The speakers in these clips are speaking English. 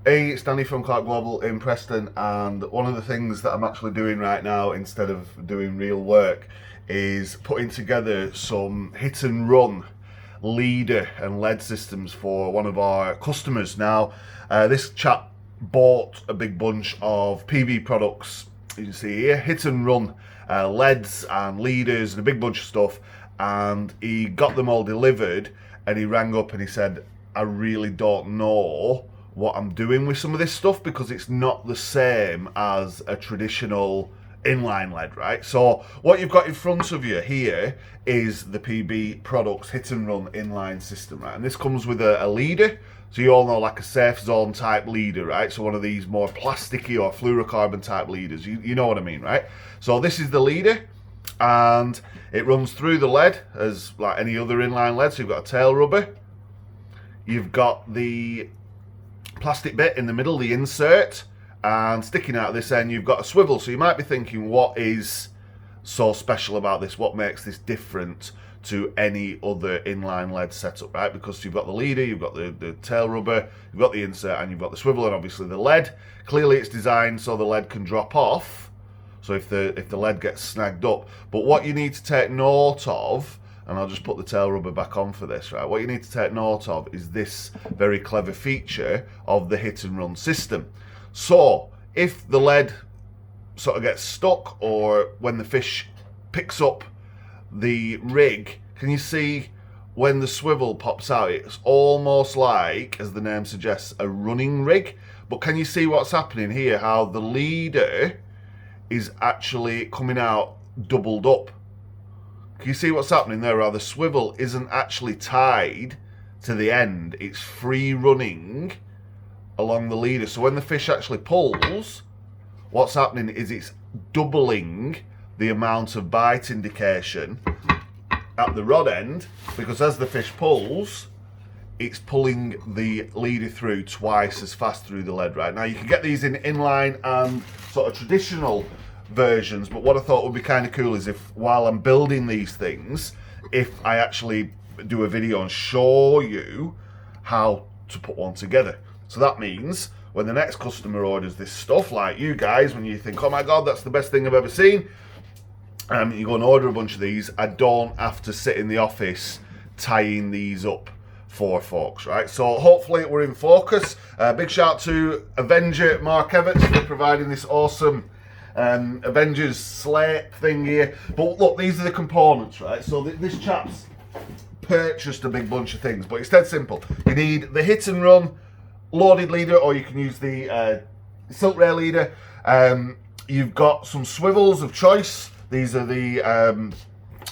Hey, it's Danny from Carp Global in Preston, and one of the things that I'm actually doing right now instead of doing real work is putting together some hit and run leader and lead systems for one of our customers. Now, this chap bought a big bunch of PB products, you can see here, hit and run leads and leaders and a big bunch of stuff, and he got them all delivered and he rang up and he said, I really don't know what I'm doing with some of this stuff because it's not the same as a traditional inline lead, right? So what you've got in front of you here is the PB Products hit and run inline system, right? And this comes with a leader. So you all know, like a safe zone type leader, right? So one of these more plasticky or fluorocarbon type leaders, you know what I mean, right? So this is the leader, and it runs through the lead as like any other inline lead. So you've got a tail rubber, you've got the plastic bit in the middle, the insert, and sticking out this end you've got a swivel. So you might be thinking, what is so special about this? What makes this different to any other inline lead setup, right? Because you've got the leader, you've got the tail rubber, you've got the insert, and you've got the swivel, and obviously the lead. Clearly it's designed so the lead can drop off, so if the lead gets snagged up. But what you need to take note of, and I'll just put the tail rubber back on for this, right? What you need to take note of is this very clever feature of the hit and run system. So if the lead sort of gets stuck, or when the fish picks up the rig, can you see when the swivel pops out, it's almost like, as the name suggests, a running rig. But can you see what's happening here, how the leader is actually coming out doubled up? Can you see what's happening there? How the swivel isn't actually tied to the end, it's free running along the leader. So when the fish actually pulls, what's happening is it's doubling the amount of bite indication at the rod end, because as the fish pulls, it's pulling the leader through twice as fast through the lead, right? Now you can get these in inline and sort of traditional versions, but what I thought would be kind of cool is if, while I'm building these things, if I actually do a video and show you how to put one together. So that means when the next customer orders this stuff, like you guys, when you think, oh my god, that's the best thing I've ever seen, you go and order a bunch of these, I don't have to sit in the office tying these up for folks, right? So hopefully we're in focus. Big shout out to Avenger Mark Everts for providing this awesome Avengers slate thing here. But look, these are the components, right? So this chap's purchased a big bunch of things, but it's dead simple. You need the hit and run loaded leader, or you can use the silk ray leader. You've got some swivels of choice. These are the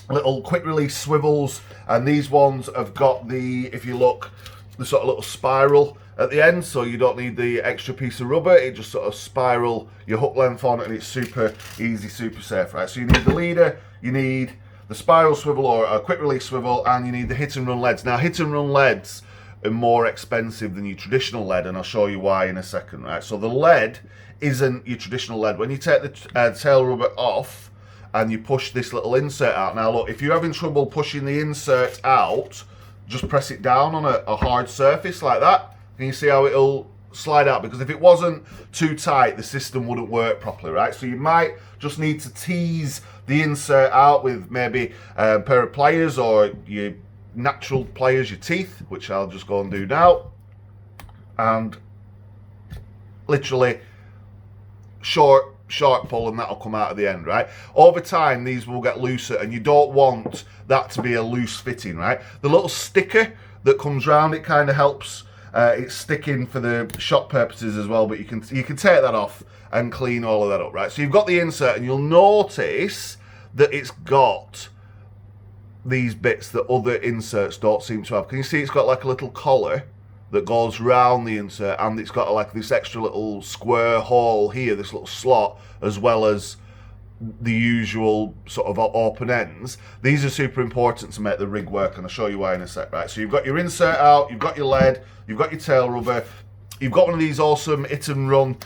little quick release swivels, and these ones have got the, if you look, the sort of little spiral at the end, so you don't need the extra piece of rubber. It just sort of spiral your hook length on, and it's super easy, super safe, right? So you need the leader, you need the spiral swivel or a quick release swivel, and you need the hit and run leads. Now hit and run leads are more expensive than your traditional lead, and I'll show you why in a second, right? So the lead isn't your traditional lead. When you take the tail rubber off and you push this little insert out, now look, if you're having trouble pushing the insert out, just press it down on a hard surface like that. Can you see how it'll slide out? Because if it wasn't too tight, the system wouldn't work properly, right? So you might just need to tease the insert out with maybe a pair of pliers, or your natural pliers, your teeth, which I'll just go and do now. And literally short pull, and that'll come out at the end, right? Over time, these will get looser, and you don't want that to be a loose fitting, right? The little sticker that comes round it kind of helps it's sticking for the shop purposes as well, but you can take that off and clean all of that up, right? So you've got the insert, and you'll notice that it's got these bits that other inserts don't seem to have. Can you see it's got like a little collar that goes round the insert, and it's got like this extra little square hole here, this little slot, as well as the usual sort of open ends. These are super important to make the rig work, and I'll show you why in a sec, right? So you've got your insert out, you've got your lead, you've got your tail rubber, you've got one of these awesome hit and run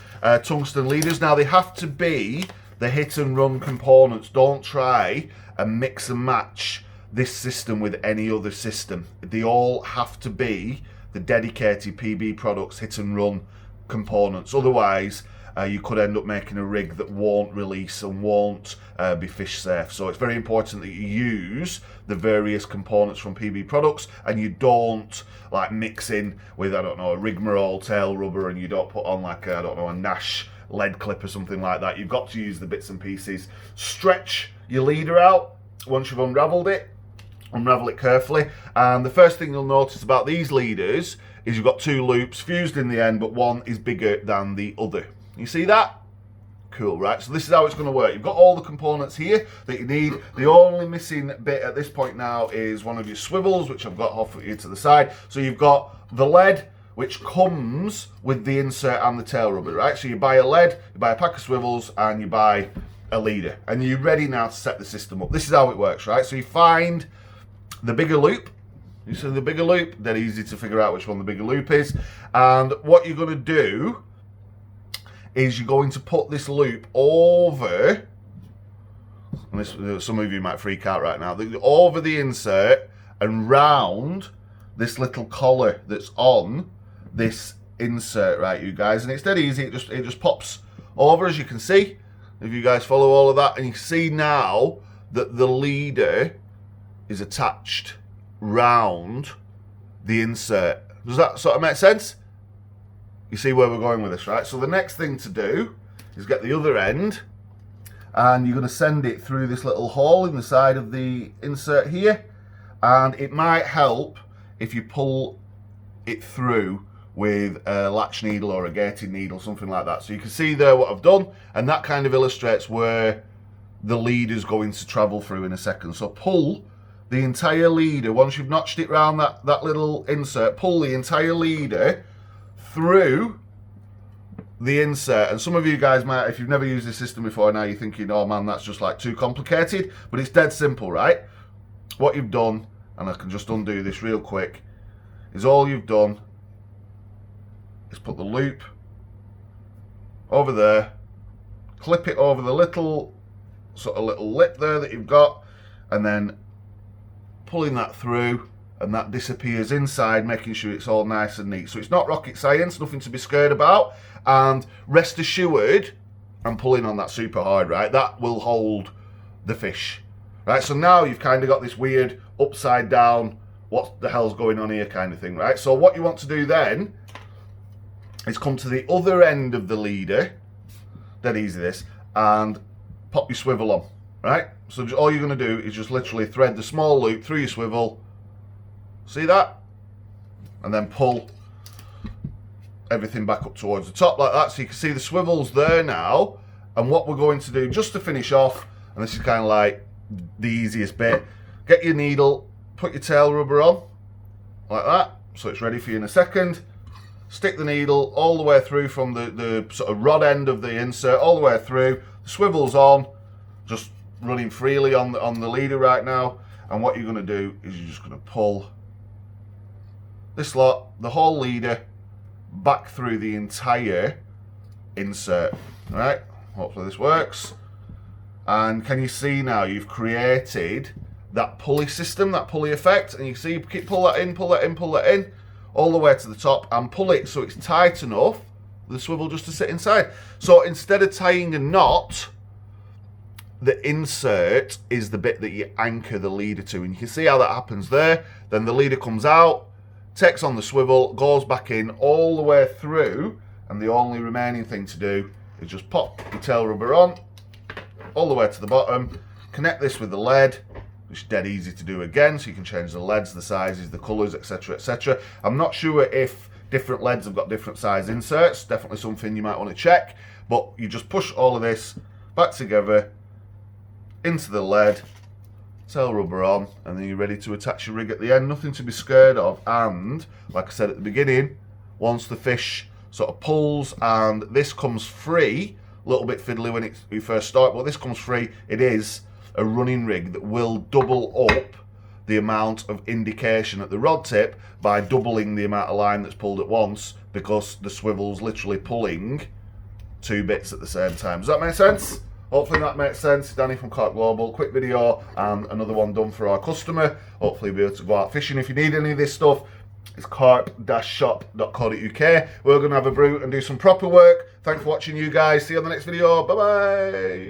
tungsten leaders. Now they have to be the hit and run components. Don't try and mix and match this system with any other system. They all have to be the dedicated PB Products hit and run components. Otherwise, you could end up making a rig that won't release and won't be fish safe. So it's very important that you use the various components from PB products, and you don't like mix in with, I don't know, a rigmarole tail rubber, and you don't put on like, I don't know, a Nash lead clip or something like that. You've got to use the bits and pieces. Stretch your leader out once you've unraveled it. Unravel it carefully, and the first thing you'll notice about these leaders is you've got two loops fused in the end, but one is bigger than the other. You see that? Cool, right? So this is how it's going to work. You've got all the components here that you need. The only missing bit at this point now is one of your swivels, which I've got off here to the side. So you've got the lead, which comes with the insert and the tail rubber, right? So you buy a lead, you buy a pack of swivels, and you buy a leader, and you're ready now to set the system up. This is how it works, right? So you find the bigger loop. You see the bigger loop? Dead easy to figure out which one the bigger loop is. And what you're going to do is you're going to put this loop over, and this, some of you might freak out right now, over the insert and round this little collar that's on this insert, right, you guys? And it's dead easy. It just pops over, as you can see. If you guys follow all of that, and you see now that the leader is attached round the insert. Does that sort of make sense? You see where we're going with this, right? So the next thing to do is get the other end, and you're going to send it through this little hole in the side of the insert here, and it might help if you pull it through with a latch needle or a gated needle, something like that. So you can see there what I've done, and that kind of illustrates where the leader's going to travel through in a second. So pull the entire leader, once you've notched it round that little insert, pull the entire leader through the insert. And some of you guys might, if you've never used this system before, now you're thinking, oh man, that's just like too complicated, but it's dead simple, right? What you've done, and I can just undo this real quick, is all you've done is put the loop over there, clip it over the little lip there that you've got, and then pulling that through, and that disappears inside, making sure it's all nice and neat. So it's not rocket science, nothing to be scared about, and rest assured, I'm pulling on that super hard, right? That will hold the fish, right? So now you've kind of got this weird upside down, what the hell's going on here kind of thing, right? So what you want to do then is come to the other end of the leader, dead easy this, and pop your swivel on, right? So all you're going to do is just literally thread the small loop through your swivel, see that? And then pull everything back up towards the top like that. So you can see the swivel's there now. And what we're going to do, just to finish off, and this is kind of like the easiest bit, get your needle, put your tail rubber on, like that, so it's ready for you in a second. Stick the needle all the way through from the sort of rod end of the insert, all the way through. The swivel's on, just running freely on the leader right now. And what you're going to do is you're just going to pull this lot, the whole leader, back through the entire insert. All right, hopefully this works. And can you see now you've created that pulley system, that pulley effect, and you see, keep pull that in, pull that in, pull that in, all the way to the top, and pull it so it's tight enough for the swivel just to sit inside. So instead of tying a knot, the insert is the bit that you anchor the leader to, and you can see how that happens there. Then the leader comes out, takes on the swivel, goes back in all the way through, and the only remaining thing to do is just pop your tail rubber on all the way to the bottom, connect this with the lead, which is dead easy to do again, so you can change the leads, the sizes, the colours, etc, etc. I'm not sure if different leads have got different size inserts, definitely something you might want to check, but you just push all of this back together into the lead, tail rubber on, and then you're ready to attach your rig at the end. Nothing to be scared of. And like I said at the beginning, once the fish sort of pulls and this comes free, a little bit fiddly when you first start, but this comes free, it is a running rig that will double up the amount of indication at the rod tip by doubling the amount of line that's pulled at once, because the swivel's literally pulling two bits at the same time. Does that make sense? Hopefully that makes sense. Danny from Carp Global. Quick video and another one done for our customer. Hopefully you'll be able to go out fishing. If you need any of this stuff, It's carp-shop.co.uk. We're going to have a brew and do some proper work. Thanks for watching, you guys. See you on the next video. Bye-bye.